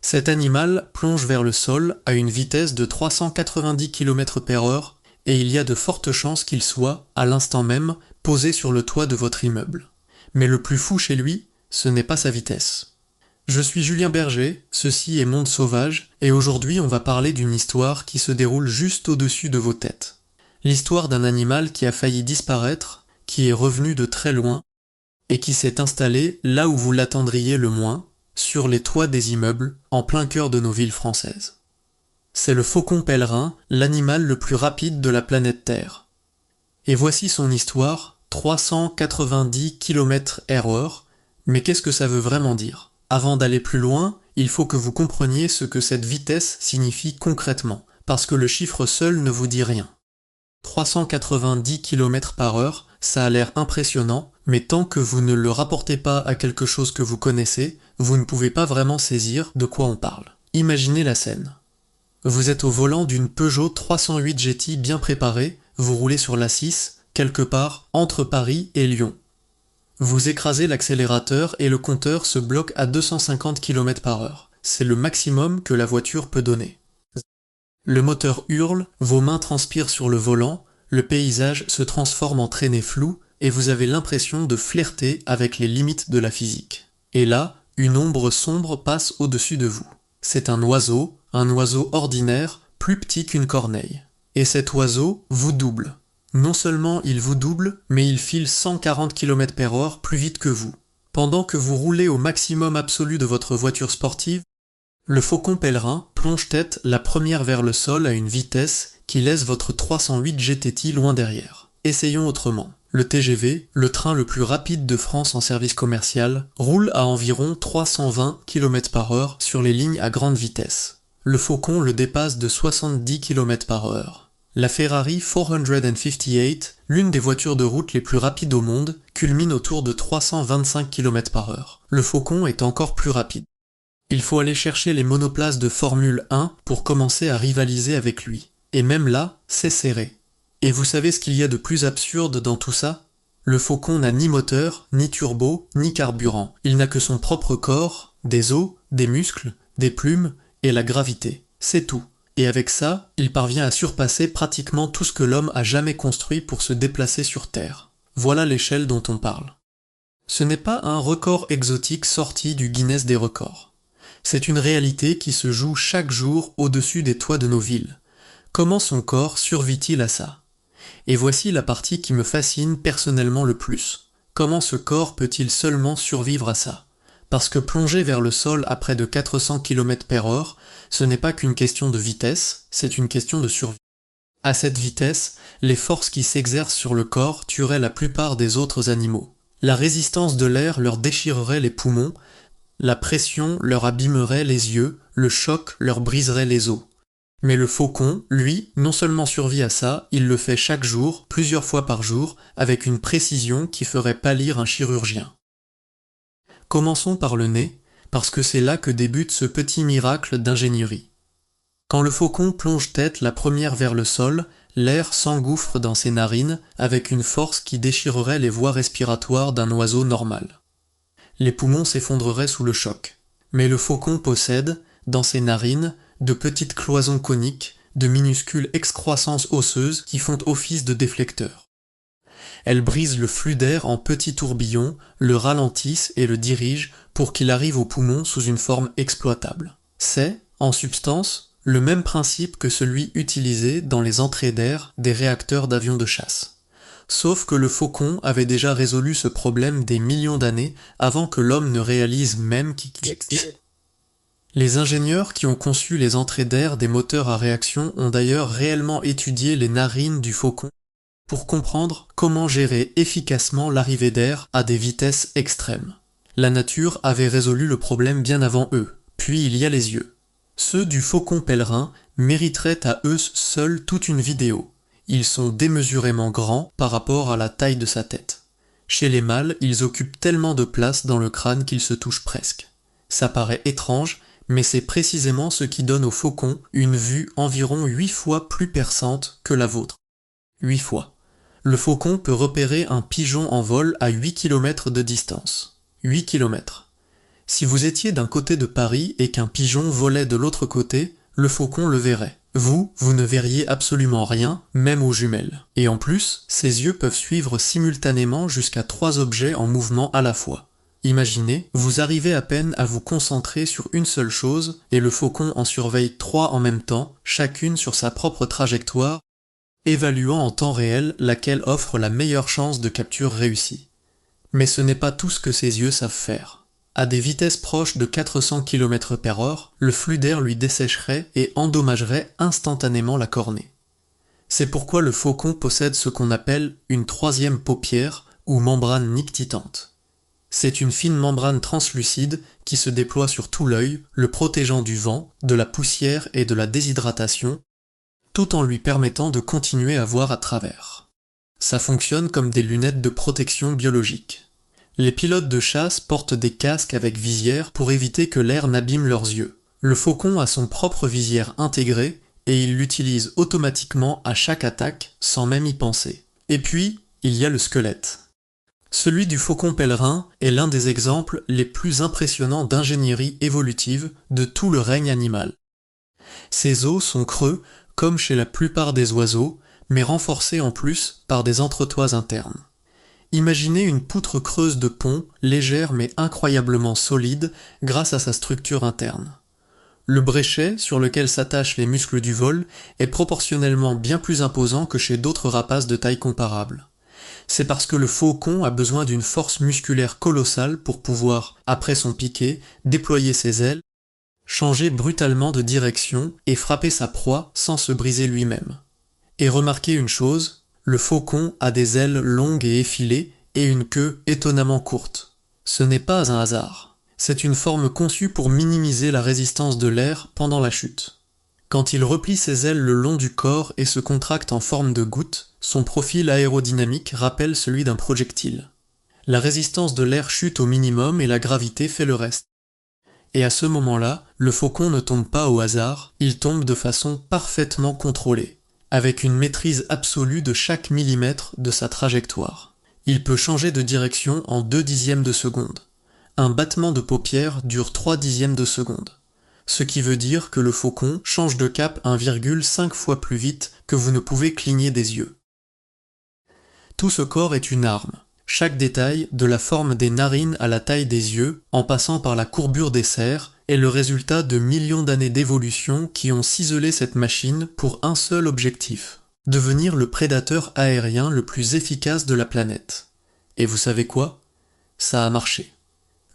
Cet animal plonge vers le sol à une vitesse de 390 km/h et il y a de fortes chances qu'il soit, à l'instant même, posé sur le toit de votre immeuble. Mais le plus fou chez lui, ce n'est pas sa vitesse. Je suis Julien Berger, ceci est Monde Sauvage, et aujourd'hui on va parler d'une histoire qui se déroule juste au-dessus de vos têtes. L'histoire d'un animal qui a failli disparaître, qui est revenu de très loin, et qui s'est installé là où vous l'attendriez le moins, sur les toits des immeubles, en plein cœur de nos villes françaises. C'est le faucon pèlerin, l'animal le plus rapide de la planète Terre. Et voici son histoire, 390 km/h, mais qu'est-ce que ça veut vraiment dire ? Avant d'aller plus loin, il faut que vous compreniez ce que cette vitesse signifie concrètement, parce que le chiffre seul ne vous dit rien. 390 km/h, ça a l'air impressionnant, mais tant que vous ne le rapportez pas à quelque chose que vous connaissez, vous ne pouvez pas vraiment saisir de quoi on parle. Imaginez la scène. Vous êtes au volant d'une Peugeot 308 GTI bien préparée, vous roulez sur l'A6, quelque part entre Paris et Lyon. Vous écrasez l'accélérateur et le compteur se bloque à 250 km/h. C'est le maximum que la voiture peut donner. Le moteur hurle, vos mains transpirent sur le volant, le paysage se transforme en traînées floues et vous avez l'impression de flirter avec les limites de la physique. Et là, une ombre sombre passe au-dessus de vous. C'est un oiseau ordinaire, plus petit qu'une corneille. Et cet oiseau vous double. Non seulement il vous double, mais il file 140 km/h plus vite que vous. Pendant que vous roulez au maximum absolu de votre voiture sportive, le faucon pèlerin plonge tête la première vers le sol à une vitesse qui laisse votre 308 GTI loin derrière. Essayons autrement. Le TGV, le train le plus rapide de France en service commercial, roule à environ 320 km/h sur les lignes à grande vitesse. Le faucon le dépasse de 70 km/h. La Ferrari 458, l'une des voitures de route les plus rapides au monde, culmine autour de 325 km/h. Le faucon est encore plus rapide. Il faut aller chercher les monoplaces de Formule 1 pour commencer à rivaliser avec lui. Et même là, c'est serré. Et vous savez ce qu'il y a de plus absurde dans tout ça ? Le faucon n'a ni moteur, ni turbo, ni carburant. Il n'a que son propre corps, des os, des muscles, des plumes et la gravité. C'est tout. Et avec ça, il parvient à surpasser pratiquement tout ce que l'homme a jamais construit pour se déplacer sur Terre. Voilà l'échelle dont on parle. Ce n'est pas un record exotique sorti du Guinness des records. C'est une réalité qui se joue chaque jour au-dessus des toits de nos villes. Comment son corps survit-il à ça ? Et voici la partie qui me fascine personnellement le plus. Comment ce corps peut-il seulement survivre à ça ? Parce que plonger vers le sol à près de 400 km/h, ce n'est pas qu'une question de vitesse, c'est une question de survie. À cette vitesse, les forces qui s'exercent sur le corps tueraient la plupart des autres animaux. La résistance de l'air leur déchirerait les poumons, la pression leur abîmerait les yeux, le choc leur briserait les os. Mais le faucon, lui, non seulement survit à ça, il le fait chaque jour, plusieurs fois par jour, avec une précision qui ferait pâlir un chirurgien. Commençons par le nez, parce que c'est là que débute ce petit miracle d'ingénierie. Quand le faucon plonge tête la première vers le sol, l'air s'engouffre dans ses narines avec une force qui déchirerait les voies respiratoires d'un oiseau normal. Les poumons s'effondreraient sous le choc. Mais le faucon possède, dans ses narines, de petites cloisons coniques, de minuscules excroissances osseuses qui font office de déflecteurs. Elles brisent le flux d'air en petits tourbillons, le ralentissent et le dirigent pour qu'il arrive aux poumons sous une forme exploitable. C'est, en substance, le même principe que celui utilisé dans les entrées d'air des réacteurs d'avions de chasse. Sauf que le faucon avait déjà résolu ce problème des millions d'années avant que l'homme ne réalise même qu'il existe. Les ingénieurs qui ont conçu les entrées d'air des moteurs à réaction ont d'ailleurs réellement étudié les narines du faucon pour comprendre comment gérer efficacement l'arrivée d'air à des vitesses extrêmes. La nature avait résolu le problème bien avant eux, puis il y a les yeux. Ceux du faucon pèlerin mériteraient à eux seuls toute une vidéo. Ils sont démesurément grands par rapport à la taille de sa tête. Chez les mâles, ils occupent tellement de place dans le crâne qu'ils se touchent presque. Ça paraît étrange, mais c'est précisément ce qui donne au faucon une vue environ 8 fois plus perçante que la vôtre. 8 fois. Le faucon peut repérer un pigeon en vol à 8 km de distance. 8 km. Si vous étiez d'un côté de Paris et qu'un pigeon volait de l'autre côté, le faucon le verrait. Vous ne verriez absolument rien, même aux jumelles. Et en plus, ses yeux peuvent suivre simultanément jusqu'à 3 objets en mouvement à la fois. Imaginez, vous arrivez à peine à vous concentrer sur une seule chose et le faucon en surveille 3 en même temps, chacune sur sa propre trajectoire, évaluant en temps réel laquelle offre la meilleure chance de capture réussie. Mais ce n'est pas tout ce que ses yeux savent faire. À des vitesses proches de 400 km/h, le flux d'air lui dessécherait et endommagerait instantanément la cornée. C'est pourquoi le faucon possède ce qu'on appelle une troisième paupière ou membrane nictitante. C'est une fine membrane translucide qui se déploie sur tout l'œil, le protégeant du vent, de la poussière et de la déshydratation, tout en lui permettant de continuer à voir à travers. Ça fonctionne comme des lunettes de protection biologique. Les pilotes de chasse portent des casques avec visière pour éviter que l'air n'abîme leurs yeux. Le faucon a son propre visière intégrée et il l'utilise automatiquement à chaque attaque sans même y penser. Et puis, il y a le squelette. Celui du faucon pèlerin est l'un des exemples les plus impressionnants d'ingénierie évolutive de tout le règne animal. Ses os sont creux comme chez la plupart des oiseaux, mais renforcés en plus par des entretoises internes. Imaginez une poutre creuse de pont, légère mais incroyablement solide grâce à sa structure interne. Le bréchet sur lequel s'attachent les muscles du vol est proportionnellement bien plus imposant que chez d'autres rapaces de taille comparable. C'est parce que le faucon a besoin d'une force musculaire colossale pour pouvoir, après son piqué, déployer ses ailes, changer brutalement de direction et frapper sa proie sans se briser lui-même. Et remarquez une chose, le faucon a des ailes longues et effilées et une queue étonnamment courte. Ce n'est pas un hasard. C'est une forme conçue pour minimiser la résistance de l'air pendant la chute. Quand il replie ses ailes le long du corps et se contracte en forme de goutte, son profil aérodynamique rappelle celui d'un projectile. La résistance de l'air chute au minimum et la gravité fait le reste. Et à ce moment-là, le faucon ne tombe pas au hasard, il tombe de façon parfaitement contrôlée, avec une maîtrise absolue de chaque millimètre de sa trajectoire. Il peut changer de direction en 0,2 de seconde. Un battement de paupières dure 0,3 de seconde. Ce qui veut dire que le faucon change de cap 1,5 fois plus vite que vous ne pouvez cligner des yeux. Tout ce corps est une arme. Chaque détail, de la forme des narines à la taille des yeux, en passant par la courbure des serres, est le résultat de millions d'années d'évolution qui ont ciselé cette machine pour un seul objectif, devenir le prédateur aérien le plus efficace de la planète. Et vous savez quoi ? Ça a marché.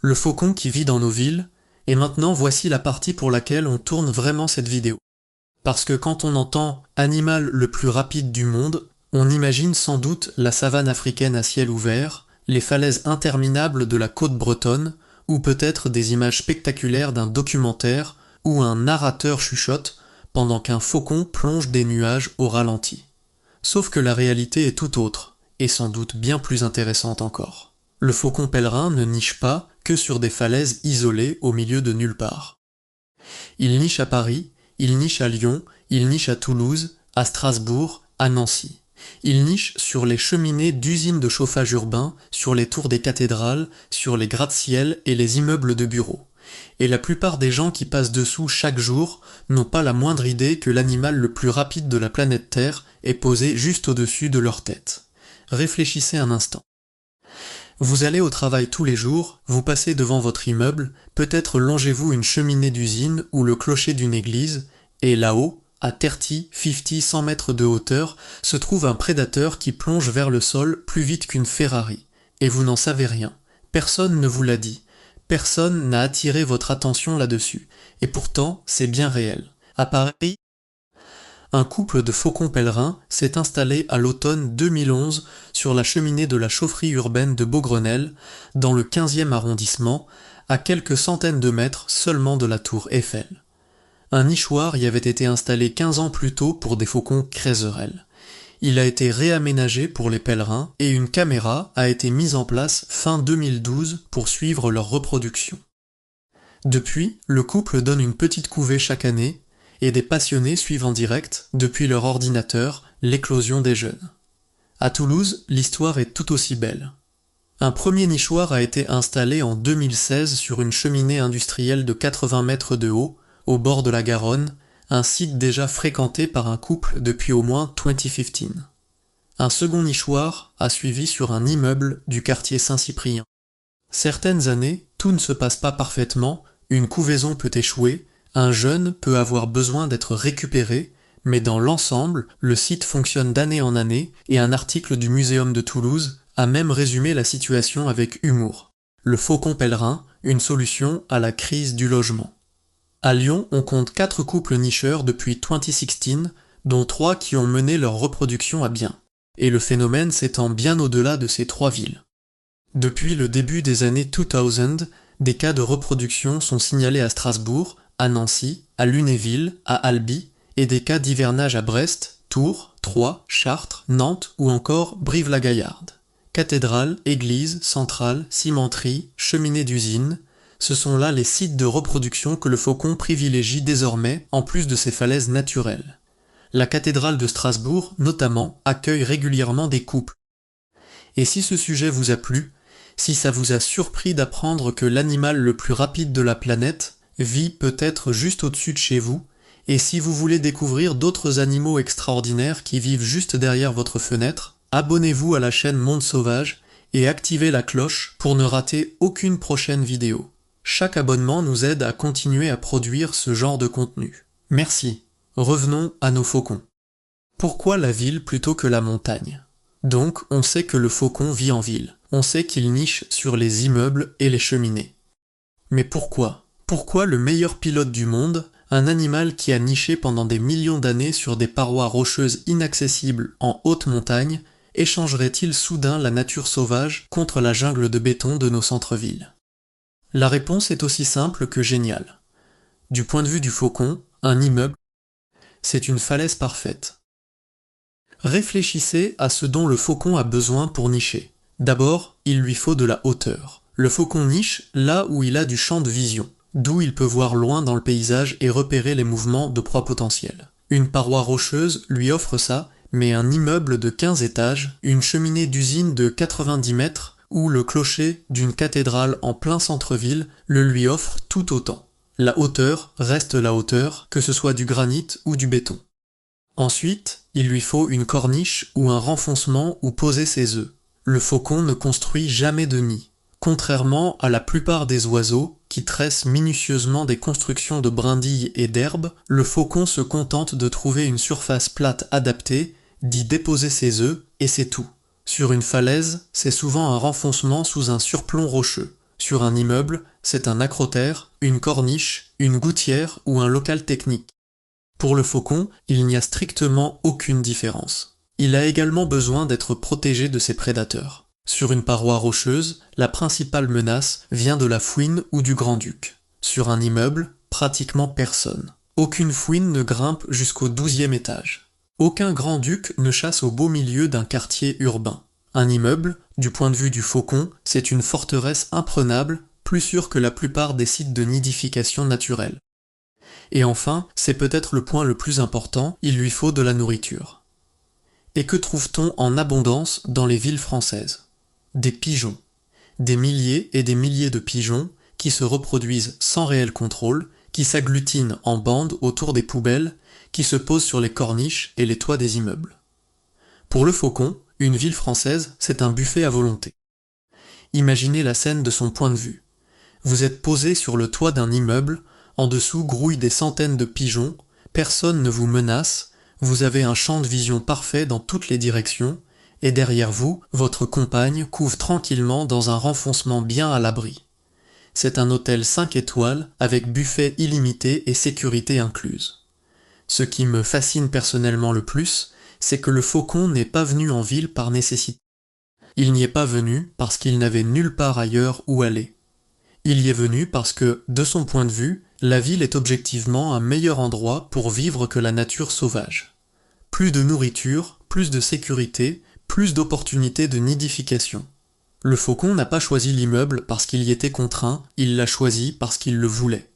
Le faucon qui vit dans nos villes, et maintenant voici la partie pour laquelle on tourne vraiment cette vidéo. Parce que quand on entend « animal le plus rapide du monde », on imagine sans doute la savane africaine à ciel ouvert, les falaises interminables de la côte bretonne, ou peut-être des images spectaculaires d'un documentaire où un narrateur chuchote pendant qu'un faucon plonge des nuages au ralenti. Sauf que la réalité est tout autre, et sans doute bien plus intéressante encore. Le faucon pèlerin ne niche pas que sur des falaises isolées au milieu de nulle part. Il niche à Paris, il niche à Lyon, il niche à Toulouse, à Strasbourg, à Nancy. Il niche sur les cheminées d'usines de chauffage urbain, sur les tours des cathédrales, sur les gratte-ciel et les immeubles de bureaux. Et la plupart des gens qui passent dessous chaque jour n'ont pas la moindre idée que l'animal le plus rapide de la planète Terre est posé juste au-dessus de leur tête. Réfléchissez un instant. Vous allez au travail tous les jours, vous passez devant votre immeuble, peut-être longez-vous une cheminée d'usine ou le clocher d'une église, et là-haut, à 30, 50, 100 mètres de hauteur, se trouve un prédateur qui plonge vers le sol plus vite qu'une Ferrari. Et vous n'en savez rien. Personne ne vous l'a dit. Personne n'a attiré votre attention là-dessus. Et pourtant, c'est bien réel. À Paris, un couple de faucons pèlerins s'est installé à l'automne 2011 sur la cheminée de la chaufferie urbaine de Beaugrenelle, dans le 15e arrondissement, à quelques centaines de mètres seulement de la tour Eiffel. Un nichoir y avait été installé 15 ans plus tôt pour des faucons créserelles. Il a été réaménagé pour les pèlerins et une caméra a été mise en place fin 2012 pour suivre leur reproduction. Depuis, le couple donne une petite couvée chaque année et des passionnés suivent en direct, depuis leur ordinateur, l'éclosion des jeunes. À Toulouse, l'histoire est tout aussi belle. Un premier nichoir a été installé en 2016 sur une cheminée industrielle de 80 mètres de haut, au bord de la Garonne, un site déjà fréquenté par un couple depuis au moins 2015. Un second nichoir a suivi sur un immeuble du quartier Saint-Cyprien. Certaines années, tout ne se passe pas parfaitement, une couvaison peut échouer, un jeune peut avoir besoin d'être récupéré, mais dans l'ensemble, le site fonctionne d'année en année et un article du Muséum de Toulouse a même résumé la situation avec humour. Le faucon pèlerin, une solution à la crise du logement. À Lyon, on compte 4 couples nicheurs depuis 2016, dont 3 qui ont mené leur reproduction à bien. Et le phénomène s'étend bien au-delà de ces 3 villes. Depuis le début des années 2000, des cas de reproduction sont signalés à Strasbourg, à Nancy, à Lunéville, à Albi, et des cas d'hivernage à Brest, Tours, Troyes, Chartres, Nantes ou encore Brive-la-Gaillarde. Cathédrales, églises, centrales, cimenteries, cheminées d'usines, ce sont là les sites de reproduction que le faucon privilégie désormais en plus de ses falaises naturelles. La cathédrale de Strasbourg, notamment, accueille régulièrement des couples. Et si ce sujet vous a plu, si ça vous a surpris d'apprendre que l'animal le plus rapide de la planète vit peut-être juste au-dessus de chez vous, et si vous voulez découvrir d'autres animaux extraordinaires qui vivent juste derrière votre fenêtre, abonnez-vous à la chaîne Monde Sauvage et activez la cloche pour ne rater aucune prochaine vidéo. Chaque abonnement nous aide à continuer à produire ce genre de contenu. Merci. Revenons à nos faucons. Pourquoi la ville plutôt que la montagne ? Donc, on sait que le faucon vit en ville. On sait qu'il niche sur les immeubles et les cheminées. Mais pourquoi ? Pourquoi le meilleur pilote du monde, un animal qui a niché pendant des millions d'années sur des parois rocheuses inaccessibles en haute montagne, échangerait-il soudain la nature sauvage contre la jungle de béton de nos centres-villes ? La réponse est aussi simple que géniale. Du point de vue du faucon, un immeuble, c'est une falaise parfaite. Réfléchissez à ce dont le faucon a besoin pour nicher. D'abord, il lui faut de la hauteur. Le faucon niche là où il a du champ de vision, d'où il peut voir loin dans le paysage et repérer les mouvements de proie potentiels. Une paroi rocheuse lui offre ça, mais un immeuble de 15 étages, une cheminée d'usine de 90 mètres ou le clocher d'une cathédrale en plein centre-ville le lui offrent tout autant. La hauteur reste la hauteur, que ce soit du granit ou du béton. Ensuite, il lui faut une corniche ou un renfoncement où poser ses œufs. Le faucon ne construit jamais de nid. Contrairement à la plupart des oiseaux, qui tressent minutieusement des constructions de brindilles et d'herbes, le faucon se contente de trouver une surface plate adaptée, d'y déposer ses œufs, et c'est tout. Sur une falaise, c'est souvent un renfoncement sous un surplomb rocheux. Sur un immeuble, c'est un acrotère, une corniche, une gouttière ou un local technique. Pour le faucon, il n'y a strictement aucune différence. Il a également besoin d'être protégé de ses prédateurs. Sur une paroi rocheuse, la principale menace vient de la fouine ou du grand-duc. Sur un immeuble, pratiquement personne. Aucune fouine ne grimpe jusqu'au 12e étage. Aucun grand-duc ne chasse au beau milieu d'un quartier urbain. Un immeuble, du point de vue du faucon, c'est une forteresse imprenable, plus sûre que la plupart des sites de nidification naturelle. Et enfin, c'est peut-être le point le plus important, il lui faut de la nourriture. Et que trouve-t-on en abondance dans les villes françaises ? Des pigeons. Des milliers et des milliers de pigeons qui se reproduisent sans réel contrôle, qui s'agglutinent en bandes autour des poubelles, qui se posent sur les corniches et les toits des immeubles. Pour le faucon, une ville française, c'est un buffet à volonté. Imaginez la scène de son point de vue. Vous êtes posé sur le toit d'un immeuble, en dessous grouillent des centaines de pigeons, personne ne vous menace, vous avez un champ de vision parfait dans toutes les directions, et derrière vous, votre compagne couve tranquillement dans un renfoncement bien à l'abri. C'est un hôtel 5 étoiles avec buffet illimité et sécurité incluse. Ce qui me fascine personnellement le plus, c'est que le faucon n'est pas venu en ville par nécessité. Il n'y est pas venu parce qu'il n'avait nulle part ailleurs où aller. Il y est venu parce que, de son point de vue, la ville est objectivement un meilleur endroit pour vivre que la nature sauvage. Plus de nourriture, plus de sécurité, plus d'opportunités de nidification. Le faucon n'a pas choisi l'immeuble parce qu'il y était contraint, il l'a choisi parce qu'il le voulait.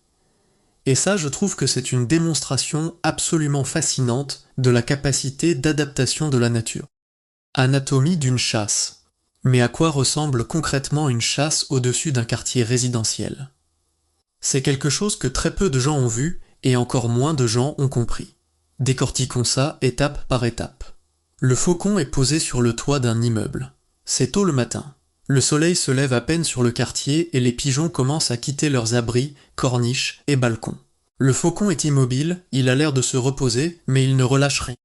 Et ça, je trouve que c'est une démonstration absolument fascinante de la capacité d'adaptation de la nature. Anatomie d'une chasse. Mais à quoi ressemble concrètement une chasse au-dessus d'un quartier résidentiel? C'est quelque chose que très peu de gens ont vu et encore moins de gens ont compris. Décortiquons ça étape par étape. Le faucon est posé sur le toit d'un immeuble. C'est tôt le matin. Le soleil se lève à peine sur le quartier et les pigeons commencent à quitter leurs abris, corniches et balcons. Le faucon est immobile, il a l'air de se reposer, mais il ne relâche rien.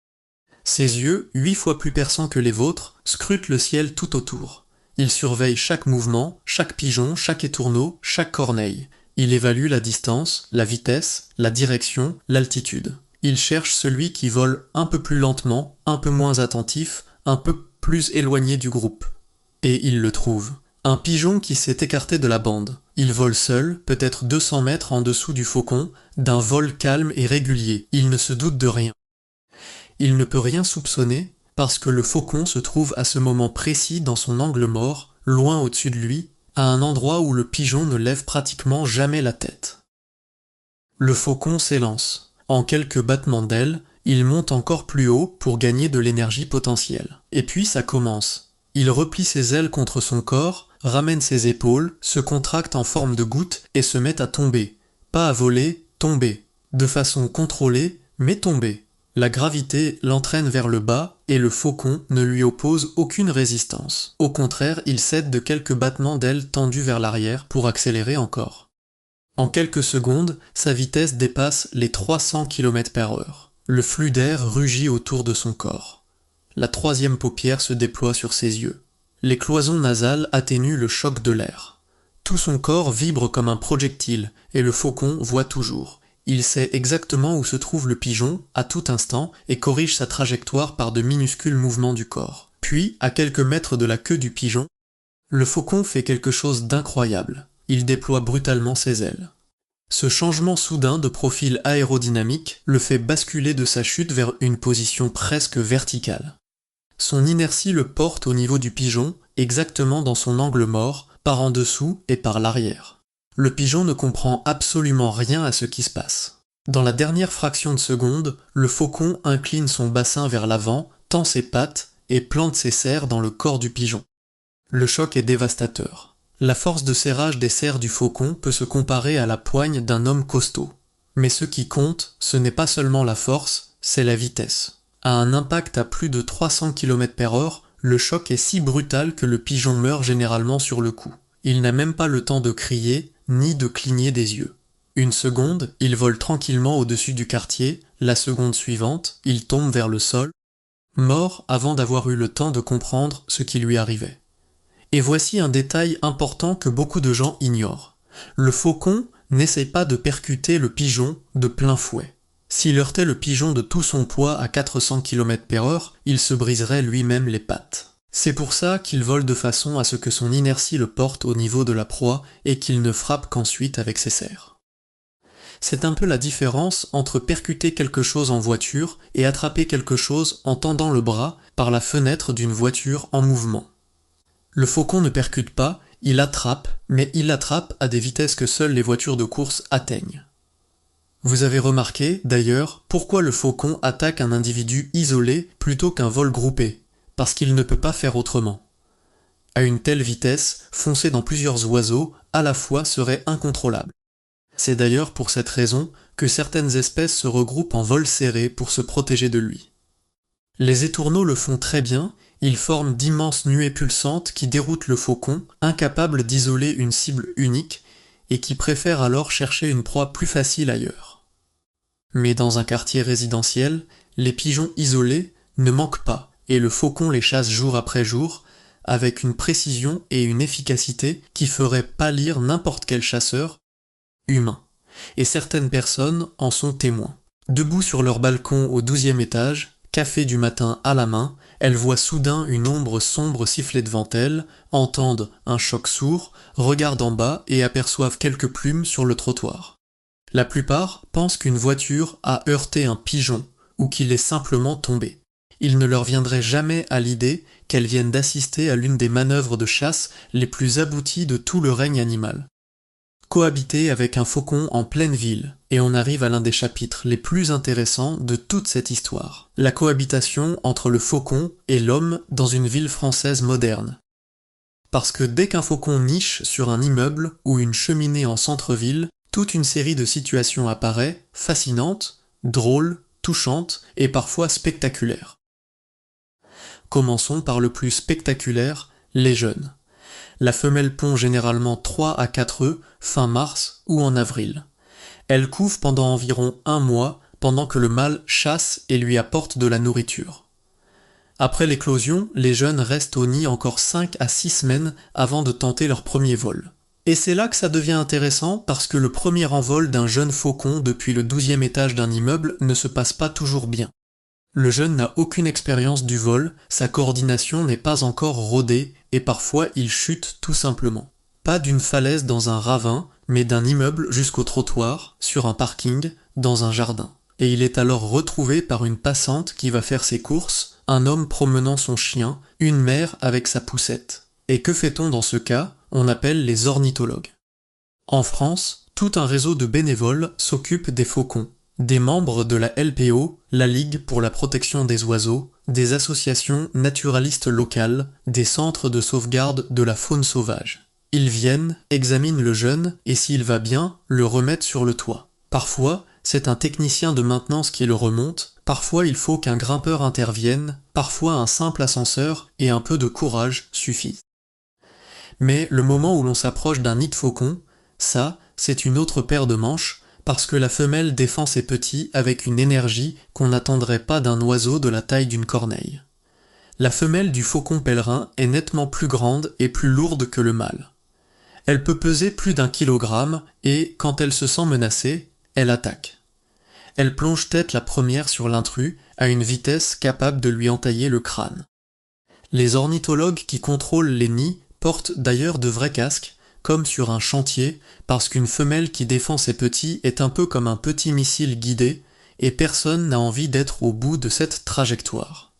Ses yeux, 8 fois plus perçants que les vôtres, scrutent le ciel tout autour. Il surveille chaque mouvement, chaque pigeon, chaque étourneau, chaque corneille. Il évalue la distance, la vitesse, la direction, l'altitude. Il cherche celui qui vole un peu plus lentement, un peu moins attentif, un peu plus éloigné du groupe. Et il le trouve. Un pigeon qui s'est écarté de la bande. Il vole seul, peut-être 200 mètres en dessous du faucon, d'un vol calme et régulier. Il ne se doute de rien. Il ne peut rien soupçonner parce que le faucon se trouve à ce moment précis dans son angle mort, loin au-dessus de lui, à un endroit où le pigeon ne lève pratiquement jamais la tête. Le faucon s'élance. En quelques battements d'ailes, il monte encore plus haut pour gagner de l'énergie potentielle. Et puis ça commence. Il replie ses ailes contre son corps, ramène ses épaules, se contracte en forme de goutte et se met à tomber. Pas à voler, tomber. De façon contrôlée, mais tomber. La gravité l'entraîne vers le bas et le faucon ne lui oppose aucune résistance. Au contraire, il cède de quelques battements d'ailes tendus vers l'arrière pour accélérer encore. En quelques secondes, sa vitesse dépasse les 300 km/h. Le flux d'air rugit autour de son corps. La troisième paupière se déploie sur ses yeux. Les cloisons nasales atténuent le choc de l'air. Tout son corps vibre comme un projectile et le faucon voit toujours. Il sait exactement où se trouve le pigeon à tout instant et corrige sa trajectoire par de minuscules mouvements du corps. Puis, à quelques mètres de la queue du pigeon, le faucon fait quelque chose d'incroyable. Il déploie brutalement ses ailes. Ce changement soudain de profil aérodynamique le fait basculer de sa chute vers une position presque verticale. Son inertie le porte au niveau du pigeon, exactement dans son angle mort, par en dessous et par l'arrière. Le pigeon ne comprend absolument rien à ce qui se passe. Dans la dernière fraction de seconde, le faucon incline son bassin vers l'avant, tend ses pattes et plante ses serres dans le corps du pigeon. Le choc est dévastateur. La force de serrage des serres du faucon peut se comparer à la poigne d'un homme costaud. Mais ce qui compte, ce n'est pas seulement la force, c'est la vitesse. À un impact à plus de 300 km/h, le choc est si brutal que le pigeon meurt généralement sur le coup. Il n'a même pas le temps de crier, ni de cligner des yeux. Une seconde, il vole tranquillement au-dessus du quartier, la seconde suivante, il tombe vers le sol, mort avant d'avoir eu le temps de comprendre ce qui lui arrivait. Et voici un détail important que beaucoup de gens ignorent. Le faucon n'essaie pas de percuter le pigeon de plein fouet. S'il heurtait le pigeon de tout son poids à 400 km/h, il se briserait lui-même les pattes. C'est pour ça qu'il vole de façon à ce que son inertie le porte au niveau de la proie et qu'il ne frappe qu'ensuite avec ses serres. C'est un peu la différence entre percuter quelque chose en voiture et attraper quelque chose en tendant le bras par la fenêtre d'une voiture en mouvement. Le faucon ne percute pas, il attrape, mais il attrape à des vitesses que seules les voitures de course atteignent. Vous avez remarqué, d'ailleurs, pourquoi le faucon attaque un individu isolé plutôt qu'un vol groupé, parce qu'il ne peut pas faire autrement. À une telle vitesse, foncer dans plusieurs oiseaux à la fois serait incontrôlable. C'est d'ailleurs pour cette raison que certaines espèces se regroupent en vol serré pour se protéger de lui. Les étourneaux le font très bien, ils forment d'immenses nuées pulsantes qui déroutent le faucon, incapable d'isoler une cible unique, et qui préfère alors chercher une proie plus facile ailleurs. Mais dans un quartier résidentiel, les pigeons isolés ne manquent pas, et le faucon les chasse jour après jour, avec une précision et une efficacité qui feraient pâlir n'importe quel chasseur humain. Et certaines personnes en sont témoins. Debout sur leur balcon au 12e étage, café du matin à la main, elles voient soudain une ombre sombre siffler devant elles, entendent un choc sourd, regardent en bas et aperçoivent quelques plumes sur le trottoir. La plupart pensent qu'une voiture a heurté un pigeon ou qu'il est simplement tombé. Il ne leur viendrait jamais à l'idée qu'elles viennent d'assister à l'une des manœuvres de chasse les plus abouties de tout le règne animal. Cohabiter avec un faucon en pleine ville, et on arrive à l'un des chapitres les plus intéressants de toute cette histoire. La cohabitation entre le faucon et l'homme dans une ville française moderne. Parce que dès qu'un faucon niche sur un immeuble ou une cheminée en centre-ville, toute une série de situations apparaît, fascinantes, drôles, touchantes et parfois spectaculaires. Commençons par le plus spectaculaire, les jeunes. La femelle pond généralement 3 à 4 œufs fin mars ou en avril. Elle couve pendant environ 1 mois pendant que le mâle chasse et lui apporte de la nourriture. Après l'éclosion, les jeunes restent au nid encore 5 à 6 semaines avant de tenter leur premier vol. Et c'est là que ça devient intéressant parce que le premier envol d'un jeune faucon depuis le 12e étage d'un immeuble ne se passe pas toujours bien. Le jeune n'a aucune expérience du vol, sa coordination n'est pas encore rodée et parfois il chute tout simplement. Pas d'une falaise dans un ravin, mais d'un immeuble jusqu'au trottoir, sur un parking, dans un jardin. Et il est alors retrouvé par une passante qui va faire ses courses, un homme promenant son chien, une mère avec sa poussette. Et que fait-on dans ce cas? On appelle les ornithologues. En France, tout un réseau de bénévoles s'occupe des faucons. Des membres de la LPO, la Ligue pour la protection des oiseaux, des associations naturalistes locales, des centres de sauvegarde de la faune sauvage. Ils viennent, examinent le jeune et s'il va bien, le remettent sur le toit. Parfois, c'est un technicien de maintenance qui le remonte, parfois il faut qu'un grimpeur intervienne, parfois un simple ascenseur et un peu de courage suffisent. Mais le moment où l'on s'approche d'un nid de faucon, ça, c'est une autre paire de manches, parce que la femelle défend ses petits avec une énergie qu'on n'attendrait pas d'un oiseau de la taille d'une corneille. La femelle du faucon pèlerin est nettement plus grande et plus lourde que le mâle. Elle peut peser plus d'1 kilogramme et, quand elle se sent menacée, elle attaque. Elle plonge tête la première sur l'intrus à une vitesse capable de lui entailler le crâne. Les ornithologues qui contrôlent les nids portent d'ailleurs de vrais casques, comme sur un chantier, parce qu'une femelle qui défend ses petits est un peu comme un petit missile guidé, et personne n'a envie d'être au bout de cette trajectoire.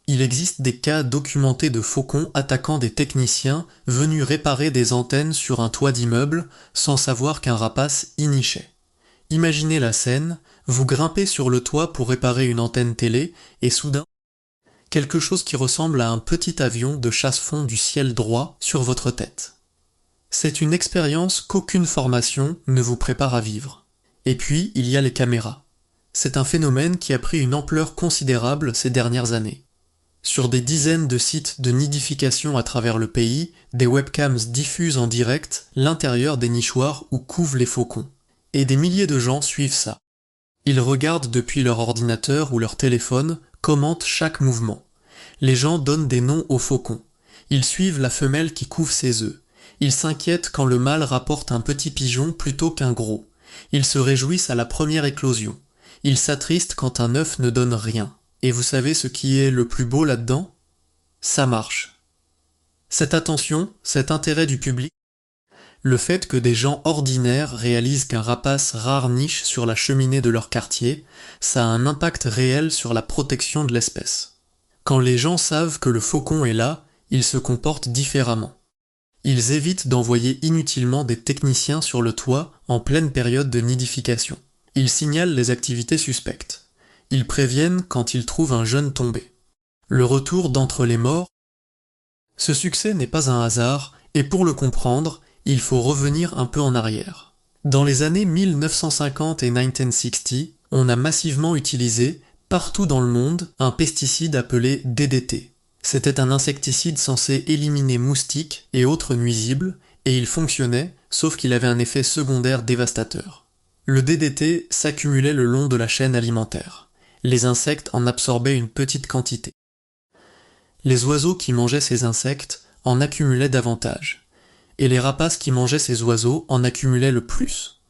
Il existe des cas documentés de faucons attaquant des techniciens venus réparer des antennes sur un toit d'immeuble sans savoir qu'un rapace y nichait. Imaginez la scène, vous grimpez sur le toit pour réparer une antenne télé, et soudain, quelque chose qui ressemble à un petit avion de chasse-fond du ciel droit sur votre tête. C'est une expérience qu'aucune formation ne vous prépare à vivre. Et puis, il y a les caméras. C'est un phénomène qui a pris une ampleur considérable ces dernières années. Sur des dizaines de sites de nidification à travers le pays, des webcams diffusent en direct l'intérieur des nichoirs où couvent les faucons. Et des milliers de gens suivent ça. Ils regardent depuis leur ordinateur ou leur téléphone, commentent chaque mouvement. Les gens donnent des noms aux faucons. Ils suivent la femelle qui couve ses œufs. Ils s'inquiètent quand le mâle rapporte un petit pigeon plutôt qu'un gros. Ils se réjouissent à la première éclosion. Ils s'attristent quand un œuf ne donne rien. Et vous savez ce qui est le plus beau là-dedans? Ça marche. Cette attention, cet intérêt du public, le fait que des gens ordinaires réalisent qu'un rapace rare niche sur la cheminée de leur quartier, ça a un impact réel sur la protection de l'espèce. Quand les gens savent que le faucon est là, ils se comportent différemment. Ils évitent d'envoyer inutilement des techniciens sur le toit en pleine période de nidification. Ils signalent les activités suspectes. Ils préviennent quand ils trouvent un jeune tombé. Le retour d'entre les morts. Ce succès n'est pas un hasard, et pour le comprendre, il faut revenir un peu en arrière. Dans les années 1950 et 1960, on a massivement utilisé, partout dans le monde, un pesticide appelé DDT. C'était un insecticide censé éliminer moustiques et autres nuisibles, et il fonctionnait, sauf qu'il avait un effet secondaire dévastateur. Le DDT s'accumulait le long de la chaîne alimentaire. Les insectes en absorbaient une petite quantité. Les oiseaux qui mangeaient ces insectes en accumulaient davantage, et les rapaces qui mangeaient ces oiseaux en accumulaient le plus.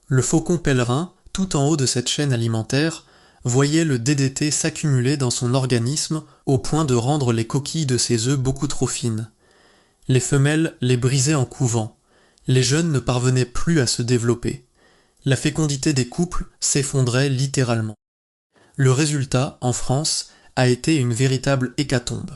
Le faucon pèlerin, tout en haut de cette chaîne alimentaire, voyait le DDT s'accumuler dans son organisme au point de rendre les coquilles de ses œufs beaucoup trop fines. Les femelles les brisaient en couvant. Les jeunes ne parvenaient plus à se développer. La fécondité des couples s'effondrait littéralement. Le résultat, en France, a été une véritable hécatombe.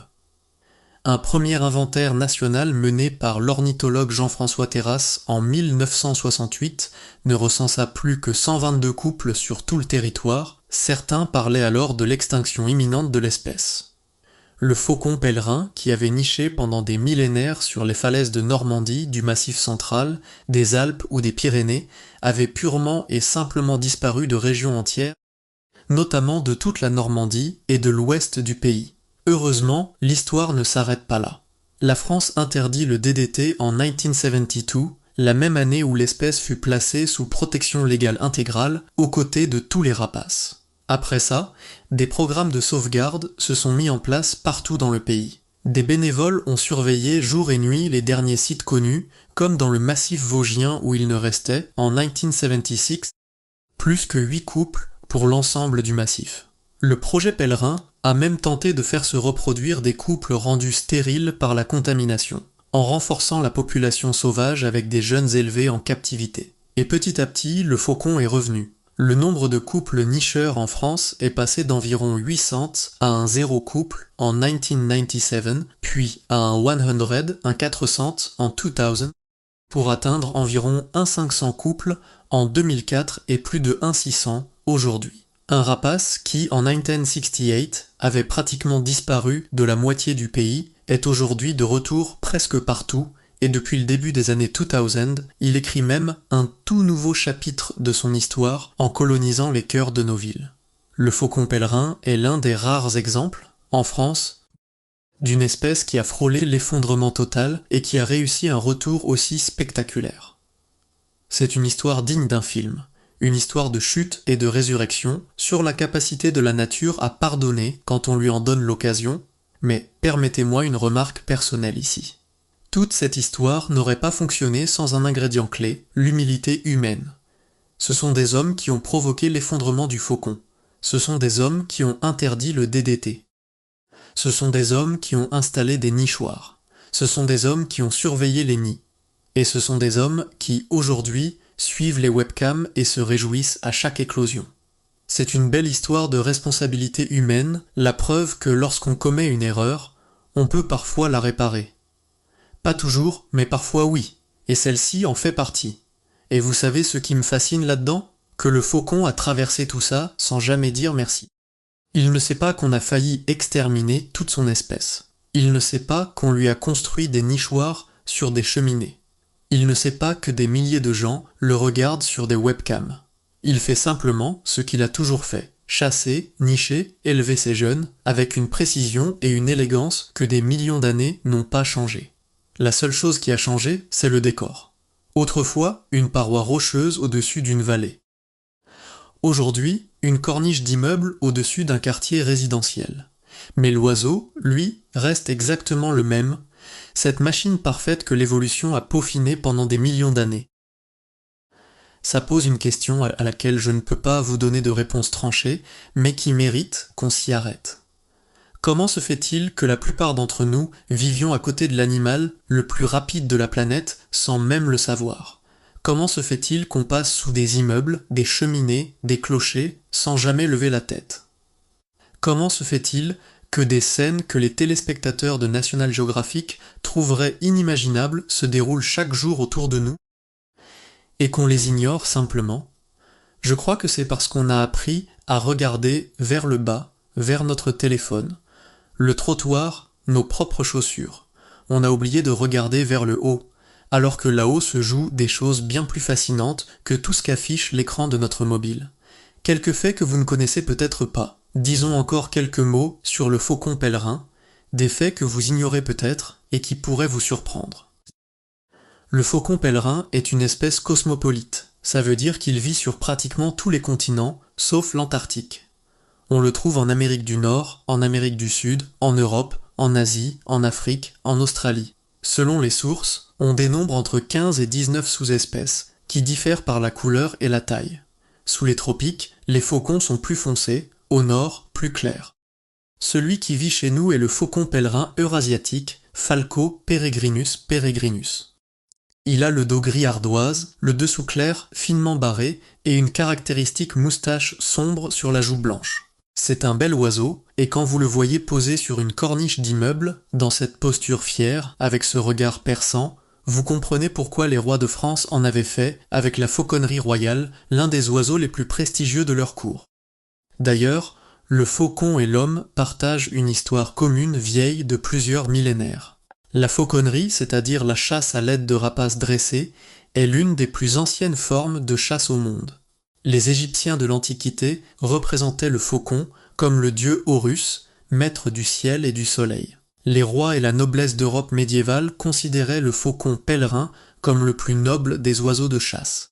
Un premier inventaire national mené par l'ornithologue Jean-François Terrasse en 1968 ne recensa plus que 122 couples sur tout le territoire. Certains parlaient alors de l'extinction imminente de l'espèce. Le faucon pèlerin, qui avait niché pendant des millénaires sur les falaises de Normandie, du Massif central, des Alpes ou des Pyrénées, avait purement et simplement disparu de régions entières, notamment de toute la Normandie et de l'ouest du pays. Heureusement, l'histoire ne s'arrête pas là. La France interdit le DDT en 1972, la même année où l'espèce fut placée sous protection légale intégrale aux côtés de tous les rapaces. Après ça, des programmes de sauvegarde se sont mis en place partout dans le pays. Des bénévoles ont surveillé jour et nuit les derniers sites connus, comme dans le massif vosgien où il ne restait, en 1976, plus que 8 couples pour l'ensemble du massif. Le projet Pèlerin a même tenté de faire se reproduire des couples rendus stériles par la contamination, en renforçant la population sauvage avec des jeunes élevés en captivité. Et petit à petit, le faucon est revenu. Le nombre de couples nicheurs en France est passé d'environ 800 à un 0 couple en 1997, puis à un 100, un 400 en 2000, pour atteindre environ un 500 couples en 2004 et plus de un 600 aujourd'hui. Un rapace qui, en 1968, avait pratiquement disparu de la moitié du pays, est aujourd'hui de retour presque partout, et depuis le début des années 2000, il écrit même un tout nouveau chapitre de son histoire en colonisant les cœurs de nos villes. Le faucon pèlerin est l'un des rares exemples, en France, d'une espèce qui a frôlé l'effondrement total et qui a réussi un retour aussi spectaculaire. C'est une histoire digne d'un film, une histoire de chute et de résurrection sur la capacité de la nature à pardonner quand on lui en donne l'occasion, mais permettez-moi une remarque personnelle ici. Toute cette histoire n'aurait pas fonctionné sans un ingrédient clé, l'humilité humaine. Ce sont des hommes qui ont provoqué l'effondrement du faucon. Ce sont des hommes qui ont interdit le DDT. Ce sont des hommes qui ont installé des nichoirs. Ce sont des hommes qui ont surveillé les nids. Et ce sont des hommes qui, aujourd'hui, suivent les webcams et se réjouissent à chaque éclosion. C'est une belle histoire de responsabilité humaine, la preuve que lorsqu'on commet une erreur, on peut parfois la réparer. Pas toujours, mais parfois oui, et celle-ci en fait partie. Et vous savez ce qui me fascine là-dedans ? Que le faucon a traversé tout ça sans jamais dire merci. Il ne sait pas qu'on a failli exterminer toute son espèce. Il ne sait pas qu'on lui a construit des nichoirs sur des cheminées. Il ne sait pas que des milliers de gens le regardent sur des webcams. Il fait simplement ce qu'il a toujours fait. Chasser, nicher, élever ses jeunes, avec une précision et une élégance que des millions d'années n'ont pas changé. La seule chose qui a changé, c'est le décor. Autrefois, une paroi rocheuse au-dessus d'une vallée. Aujourd'hui, une corniche d'immeubles au-dessus d'un quartier résidentiel. Mais l'oiseau, lui, reste exactement le même, cette machine parfaite que l'évolution a peaufinée pendant des millions d'années. Ça pose une question à laquelle je ne peux pas vous donner de réponse tranchée, mais qui mérite qu'on s'y arrête. Comment se fait-il que la plupart d'entre nous vivions à côté de l'animal le plus rapide de la planète sans même le savoir ? Comment se fait-il qu'on passe sous des immeubles, des cheminées, des clochers, sans jamais lever la tête ? Comment se fait-il que des scènes que les téléspectateurs de National Geographic trouveraient inimaginables se déroulent chaque jour autour de nous, et qu'on les ignore simplement ? Je crois que c'est parce qu'on a appris à regarder vers le bas, vers notre téléphone, le trottoir, nos propres chaussures. On a oublié de regarder vers le haut, alors que là-haut se jouent des choses bien plus fascinantes que tout ce qu'affiche l'écran de notre mobile. Quelques faits que vous ne connaissez peut-être pas. Disons encore quelques mots sur le faucon pèlerin, des faits que vous ignorez peut-être et qui pourraient vous surprendre. Le faucon pèlerin est une espèce cosmopolite. Ça veut dire qu'il vit sur pratiquement tous les continents, sauf l'Antarctique. On le trouve en Amérique du Nord, en Amérique du Sud, en Europe, en Asie, en Afrique, en Australie. Selon les sources, on dénombre entre 15 et 19 sous-espèces, qui diffèrent par la couleur et la taille. Sous les tropiques, les faucons sont plus foncés, au nord, plus clairs. Celui qui vit chez nous est le faucon pèlerin eurasiatique, Falco peregrinus peregrinus. Il a le dos gris ardoise, le dessous clair, finement barré, et une caractéristique moustache sombre sur la joue blanche. C'est un bel oiseau, et quand vous le voyez posé sur une corniche d'immeuble, dans cette posture fière, avec ce regard perçant, vous comprenez pourquoi les rois de France en avaient fait, avec la fauconnerie royale, l'un des oiseaux les plus prestigieux de leur cour. D'ailleurs, le faucon et l'homme partagent une histoire commune vieille de plusieurs millénaires. La fauconnerie, c'est-à-dire la chasse à l'aide de rapaces dressés, est l'une des plus anciennes formes de chasse au monde. Les Égyptiens de l'Antiquité représentaient le faucon comme le dieu Horus, maître du ciel et du soleil. Les rois et la noblesse d'Europe médiévale considéraient le faucon pèlerin comme le plus noble des oiseaux de chasse.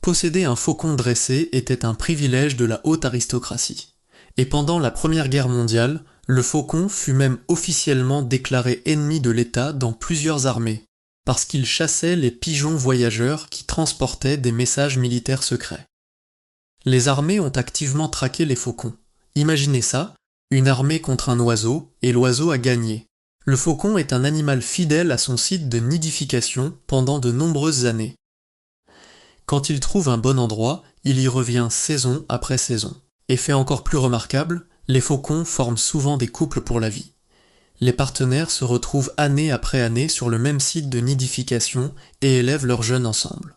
Posséder un faucon dressé était un privilège de la haute aristocratie. Et pendant la Première Guerre mondiale, le faucon fut même officiellement déclaré ennemi de l'État dans plusieurs armées, parce qu'il chassait les pigeons voyageurs qui transportaient des messages militaires secrets. Les armées ont activement traqué les faucons. Imaginez ça, une armée contre un oiseau, et l'oiseau a gagné. Le faucon est un animal fidèle à son site de nidification pendant de nombreuses années. Quand il trouve un bon endroit, il y revient saison après saison. Et fait encore plus remarquable, les faucons forment souvent des couples pour la vie. Les partenaires se retrouvent année après année sur le même site de nidification et élèvent leurs jeunes ensemble.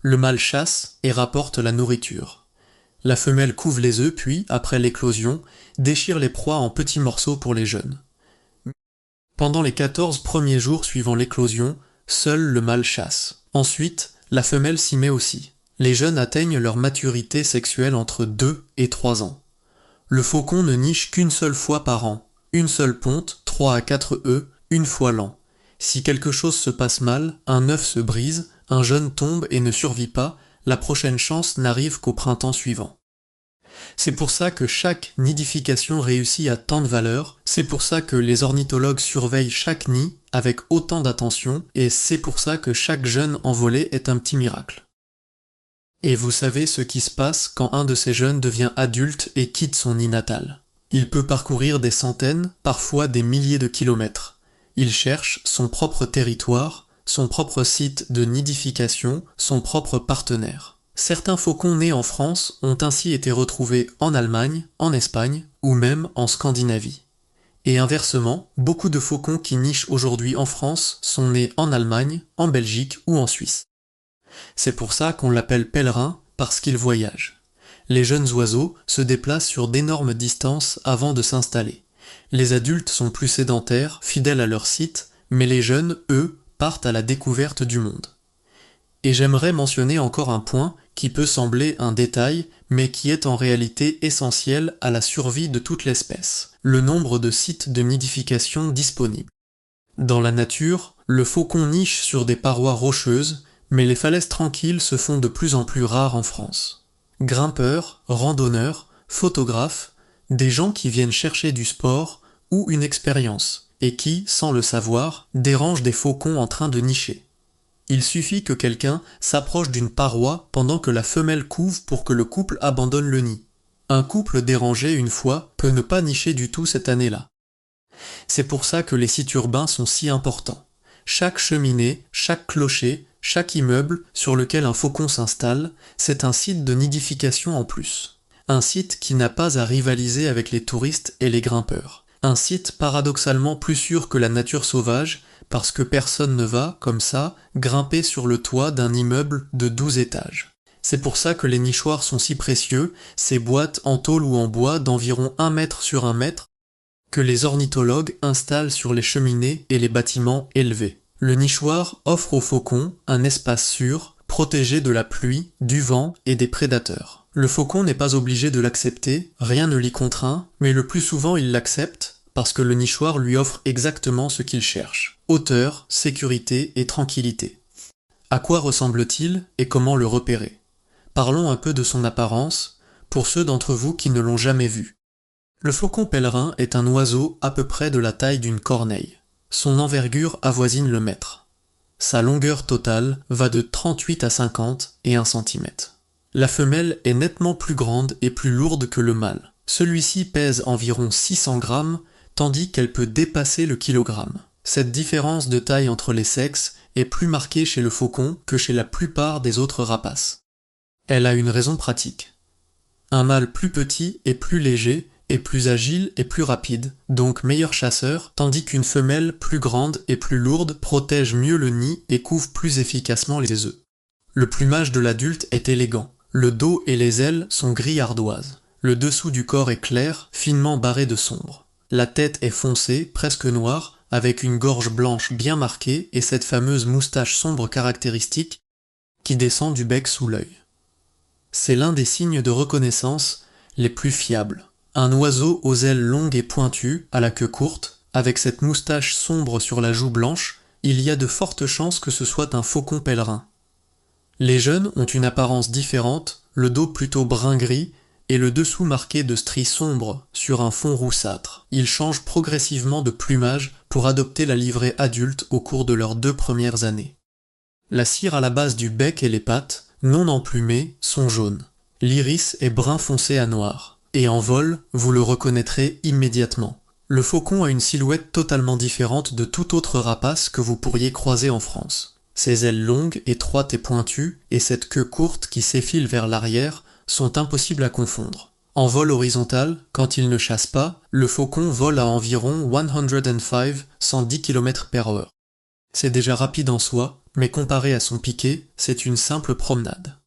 Le mâle chasse et rapporte la nourriture. La femelle couve les œufs puis, après l'éclosion, déchire les proies en petits morceaux pour les jeunes. Pendant les 14 premiers jours suivant l'éclosion, seul le mâle chasse. Ensuite, la femelle s'y met aussi. Les jeunes atteignent leur maturité sexuelle entre 2 et 3 ans. Le faucon ne niche qu'une seule fois par an, une seule ponte, 3 à 4 œufs, une fois l'an. Si quelque chose se passe mal, un œuf se brise, un jeune tombe et ne survit pas, la prochaine chance n'arrive qu'au printemps suivant. C'est pour ça que chaque nidification réussit à tant de valeur, c'est pour ça que les ornithologues surveillent chaque nid avec autant d'attention, et c'est pour ça que chaque jeune envolé est un petit miracle. Et vous savez ce qui se passe quand un de ces jeunes devient adulte et quitte son nid natal. Il peut parcourir des centaines, parfois des milliers de kilomètres. Il cherche son propre territoire, son propre site de nidification, son propre partenaire. Certains faucons nés en France ont ainsi été retrouvés en Allemagne, en Espagne ou même en Scandinavie. Et inversement, beaucoup de faucons qui nichent aujourd'hui en France sont nés en Allemagne, en Belgique ou en Suisse. C'est pour ça qu'on l'appelle pèlerin, parce qu'il voyage. Les jeunes oiseaux se déplacent sur d'énormes distances avant de s'installer. Les adultes sont plus sédentaires, fidèles à leur site, mais les jeunes, eux, partent à la découverte du monde. Et j'aimerais mentionner encore un point qui peut sembler un détail, mais qui est en réalité essentiel à la survie de toute l'espèce, le nombre de sites de nidification disponibles. Dans la nature, le faucon niche sur des parois rocheuses, mais les falaises tranquilles se font de plus en plus rares en France. Grimpeurs, randonneurs, photographes, des gens qui viennent chercher du sport ou une expérience, et qui, sans le savoir, dérangent des faucons en train de nicher. Il suffit que quelqu'un s'approche d'une paroi pendant que la femelle couve pour que le couple abandonne le nid. Un couple dérangé une fois peut ne pas nicher du tout cette année-là. C'est pour ça que les sites urbains sont si importants. Chaque cheminée, chaque clocher, chaque immeuble sur lequel un faucon s'installe, c'est un site de nidification en plus. Un site qui n'a pas à rivaliser avec les touristes et les grimpeurs. Un site paradoxalement plus sûr que la nature sauvage, parce que personne ne va, comme ça, grimper sur le toit d'un immeuble de 12 étages. C'est pour ça que les nichoirs sont si précieux, ces boîtes en tôle ou en bois d'environ 1 mètre sur 1 mètre, que les ornithologues installent sur les cheminées et les bâtiments élevés. Le nichoir offre aux faucons un espace sûr, protégé de la pluie, du vent et des prédateurs. Le faucon n'est pas obligé de l'accepter, rien ne l'y contraint, mais le plus souvent il l'accepte parce que le nichoir lui offre exactement ce qu'il cherche: hauteur, sécurité et tranquillité. À quoi ressemble-t-il et comment le repérer? Parlons un peu de son apparence, pour ceux d'entre vous qui ne l'ont jamais vu. Le faucon pèlerin est un oiseau à peu près de la taille d'une corneille. Son envergure avoisine le mètre. Sa longueur totale va de 38 à 50 et 1 cm. La femelle est nettement plus grande et plus lourde que le mâle. Celui-ci pèse environ 600 grammes, tandis qu'elle peut dépasser le kilogramme. Cette différence de taille entre les sexes est plus marquée chez le faucon que chez la plupart des autres rapaces. Elle a une raison pratique. Un mâle plus petit et plus léger est plus agile et plus rapide, donc meilleur chasseur, tandis qu'une femelle plus grande et plus lourde protège mieux le nid et couvre plus efficacement les œufs. Le plumage de l'adulte est élégant. Le dos et les ailes sont gris ardoise. Le dessous du corps est clair, finement barré de sombre. La tête est foncée, presque noire, avec une gorge blanche bien marquée et cette fameuse moustache sombre caractéristique qui descend du bec sous l'œil. C'est l'un des signes de reconnaissance les plus fiables. Un oiseau aux ailes longues et pointues, à la queue courte, avec cette moustache sombre sur la joue blanche, il y a de fortes chances que ce soit un faucon pèlerin. Les jeunes ont une apparence différente, le dos plutôt brun-gris et le dessous marqué de stries sombres sur un fond roussâtre. Ils changent progressivement de plumage pour adopter la livrée adulte au cours de leurs 2 premières années. La cire à la base du bec et les pattes, non emplumées, sont jaunes. L'iris est brun foncé à noir. Et en vol, vous le reconnaîtrez immédiatement. Le faucon a une silhouette totalement différente de toute autre rapace que vous pourriez croiser en France. Ses ailes longues, étroites et pointues, et cette queue courte qui s'effile vers l'arrière, sont impossibles à confondre. En vol horizontal, quand il ne chasse pas, le faucon vole à environ 110 km/h. C'est déjà rapide en soi, mais comparé à son piqué, c'est une simple promenade.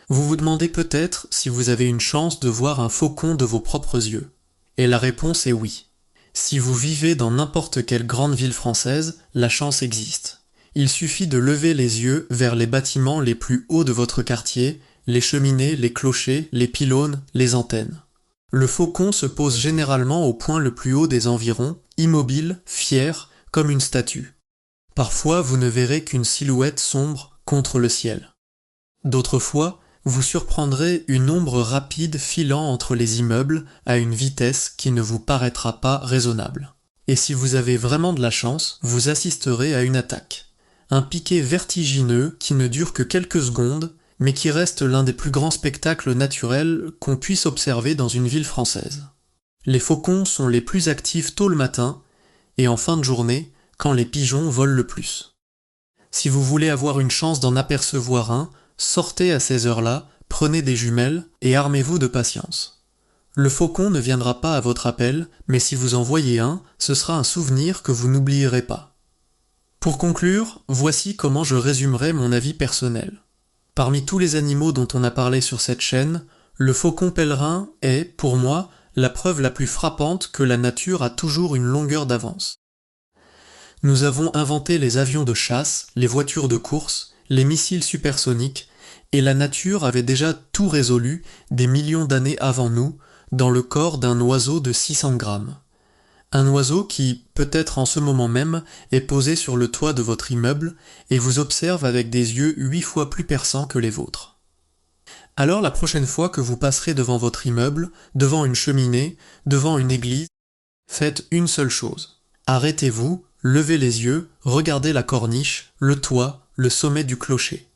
Vous vous demandez peut-être si vous avez une chance de voir un faucon de vos propres yeux. Et la réponse est oui. Si vous vivez dans n'importe quelle grande ville française, la chance existe. Il suffit de lever les yeux vers les bâtiments les plus hauts de votre quartier, les cheminées, les clochers, les pylônes, les antennes. Le faucon se pose généralement au point le plus haut des environs, immobile, fier, comme une statue. Parfois, vous ne verrez qu'une silhouette sombre contre le ciel. D'autres fois, vous surprendrez une ombre rapide filant entre les immeubles à une vitesse qui ne vous paraîtra pas raisonnable. Et si vous avez vraiment de la chance, vous assisterez à une attaque. Un piqué vertigineux qui ne dure que quelques secondes, mais qui reste l'un des plus grands spectacles naturels qu'on puisse observer dans une ville française. Les faucons sont les plus actifs tôt le matin, et en fin de journée, quand les pigeons volent le plus. Si vous voulez avoir une chance d'en apercevoir un, sortez à ces heures-là, prenez des jumelles et armez-vous de patience. Le faucon ne viendra pas à votre appel, mais si vous en voyez un, ce sera un souvenir que vous n'oublierez pas. Pour conclure, voici comment je résumerai mon avis personnel. Parmi tous les animaux dont on a parlé sur cette chaîne, le faucon pèlerin est, pour moi, la preuve la plus frappante que la nature a toujours une longueur d'avance. Nous avons inventé les avions de chasse, les voitures de course, les missiles supersoniques, et la nature avait déjà tout résolu des millions d'années avant nous, dans le corps d'un oiseau de 600 grammes. Un oiseau qui, peut-être en ce moment même, est posé sur le toit de votre immeuble et vous observe avec des yeux 8 fois plus perçants que les vôtres. Alors la prochaine fois que vous passerez devant votre immeuble, devant une cheminée, devant une église, faites une seule chose. Arrêtez-vous, levez les yeux, regardez la corniche, le toit, le sommet du clocher.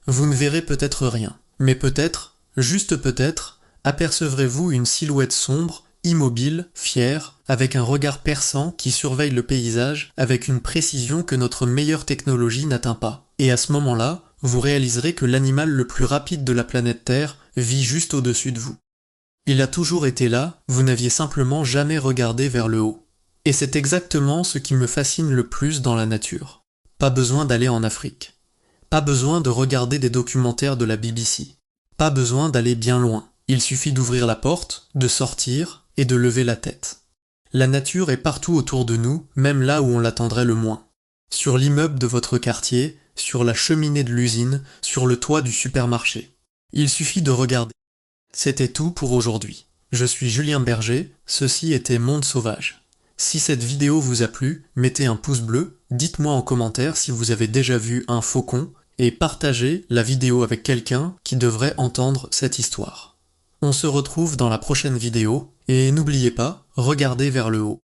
Vous ne verrez peut-être rien, mais peut-être, juste peut-être, apercevrez-vous une silhouette sombre, immobile, fière, avec un regard perçant qui surveille le paysage avec une précision que notre meilleure technologie n'atteint pas. Et à ce moment-là, vous réaliserez que l'animal le plus rapide de la planète Terre vit juste au-dessus de vous. Il a toujours été là, vous n'aviez simplement jamais regardé vers le haut. Et c'est exactement ce qui me fascine le plus dans la nature. Pas besoin d'aller en Afrique. Pas besoin de regarder des documentaires de la BBC. Pas besoin d'aller bien loin. Il suffit d'ouvrir la porte, de sortir et de lever la tête. La nature est partout autour de nous, même là où on l'attendrait le moins. Sur l'immeuble de votre quartier, sur la cheminée de l'usine, sur le toit du supermarché. Il suffit de regarder. C'était tout pour aujourd'hui. Je suis Julien Berger, ceci était Monde Sauvage. Si cette vidéo vous a plu, mettez un pouce bleu, dites-moi en commentaire si vous avez déjà vu un faucon, et partagez la vidéo avec quelqu'un qui devrait entendre cette histoire. On se retrouve dans la prochaine vidéo, et n'oubliez pas, regardez vers le haut.